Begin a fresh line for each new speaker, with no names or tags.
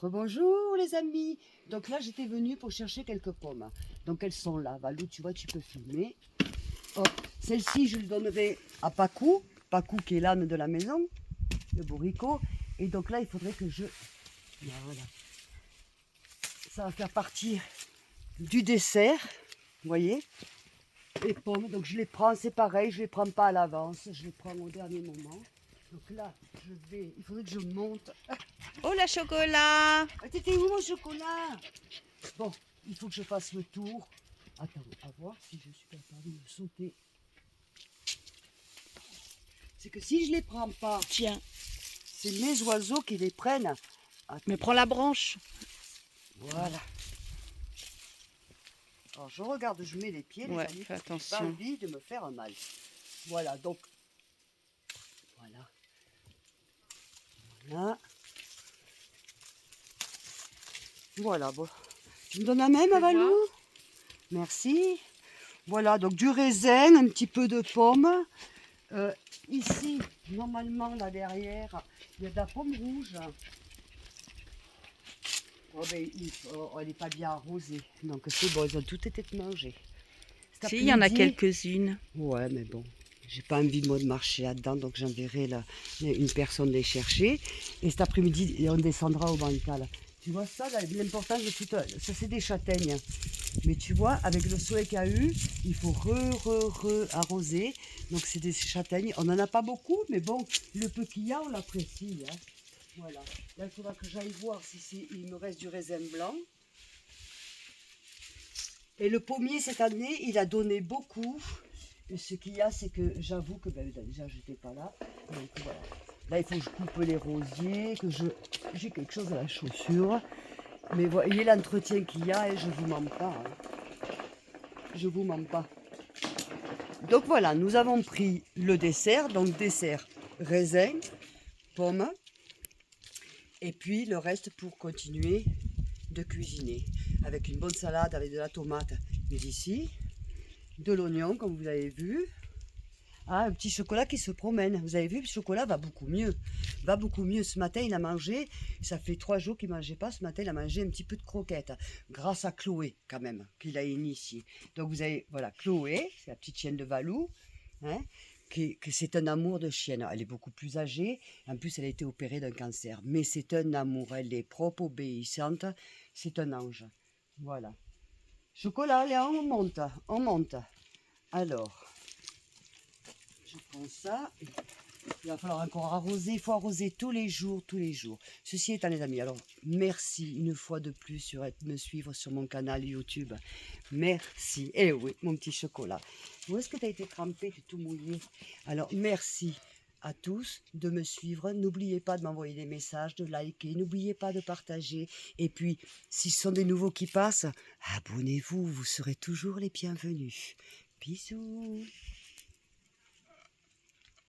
Rebonjour les amis. Donc là j'étais venue pour chercher quelques pommes. Donc elles sont là. Valou, tu vois, tu peux filmer. Hop. Celle-ci je le donnerai à Pacou. Pacou qui est l'âne de la maison, le bourricot. Et donc là il faudrait que je... Voilà. Ça va faire partie du dessert. Vous voyez, les pommes. Donc je les prends, c'est pareil, je ne les prends pas à l'avance. Je les prends au dernier moment. Donc là, il faudrait que je monte.
Oh, la chocolat!
Ah, t'étais où mon chocolat? Bon, il faut que je fasse le tour. Attends, à voir si je suis capable de sauter. C'est que si je les prends pas,
Tiens,
c'est mes oiseaux qui les prennent. Attends,
mais prends la branche.
voilà. Alors je regarde, je mets les pieds, les
Ouais,
amis,
fais
parce que j'ai pas
attention.
envie de me faire un mal. Voilà, donc. Voilà. Voilà. Voilà, bon. Tu me donnes la même,
Fais
Valou?
voir.
Merci. Voilà, donc du raisin, un petit peu de pomme. Ici, normalement, là derrière, il y a de la pomme rouge. Oh, ben, elle n'est pas bien arrosée. Donc c'est bon, ils ont tout été mangés. Cet
Si, il y en a
après-midi,
quelques-unes.
ouais, mais bon, j'ai pas envie moi de marcher là-dedans, donc j'enverrai une personne les chercher. Et cet après-midi, on descendra au bancal. Tu vois ça, l'important de tout ça, c'est des châtaignes. Mais tu vois, avec le soleil qu'il y a eu, il faut arroser. Donc c'est des châtaignes. On n'en a pas beaucoup, mais bon, le peu qu'il y a, on l'apprécie. Hein. Voilà. Là, il faudra que j'aille voir si il me reste du raisin blanc. Et le pommier, cette année, il a donné beaucoup. Et ce qu'il y a, c'est que j'avoue que déjà, je n'étais pas là. Donc voilà. Là, il faut que je coupe les rosiers, que j'ai quelque chose à la chaussure. Mais voyez l'entretien qu'il y a et je ne vous mens pas. Hein. Je ne vous mens pas. Donc voilà, nous avons pris le dessert. Donc dessert, raisin, pomme. Et puis le reste pour continuer de cuisiner. Avec une bonne salade, avec de la tomate. Mais ici, de l'oignon, comme vous avez vu. Ah, un petit chocolat qui se promène. Vous avez vu, le chocolat va beaucoup mieux. Va beaucoup mieux. Ce matin, il a mangé, ça fait 3 jours qu'il ne mangeait pas. Ce matin, il a mangé un petit peu de croquettes. Grâce à Chloé, quand même, qu'il a initié. Donc, vous avez, voilà, Chloé, c'est la petite chienne de Valou. Hein, que c'est un amour de chienne. Elle est beaucoup plus âgée. En plus, elle a été opérée d'un cancer. Mais c'est un amour. Elle est propre, obéissante. C'est un ange. Voilà. Chocolat, allez, on monte. On monte. Alors, je prends ça. Il va falloir encore arroser. Il faut arroser tous les jours, tous les jours. Ceci étant, les amis, alors merci une fois de plus me suivre sur mon canal YouTube. Merci. Eh oui, mon petit chocolat. Où est-ce que tu as été trempé? Tu es tout mouillé. Alors, merci à tous de me suivre. N'oubliez pas de m'envoyer des messages, de liker. N'oubliez pas de partager. Et puis, si ce sont des nouveaux qui passent, abonnez-vous. Vous serez toujours les bienvenus. Bisous.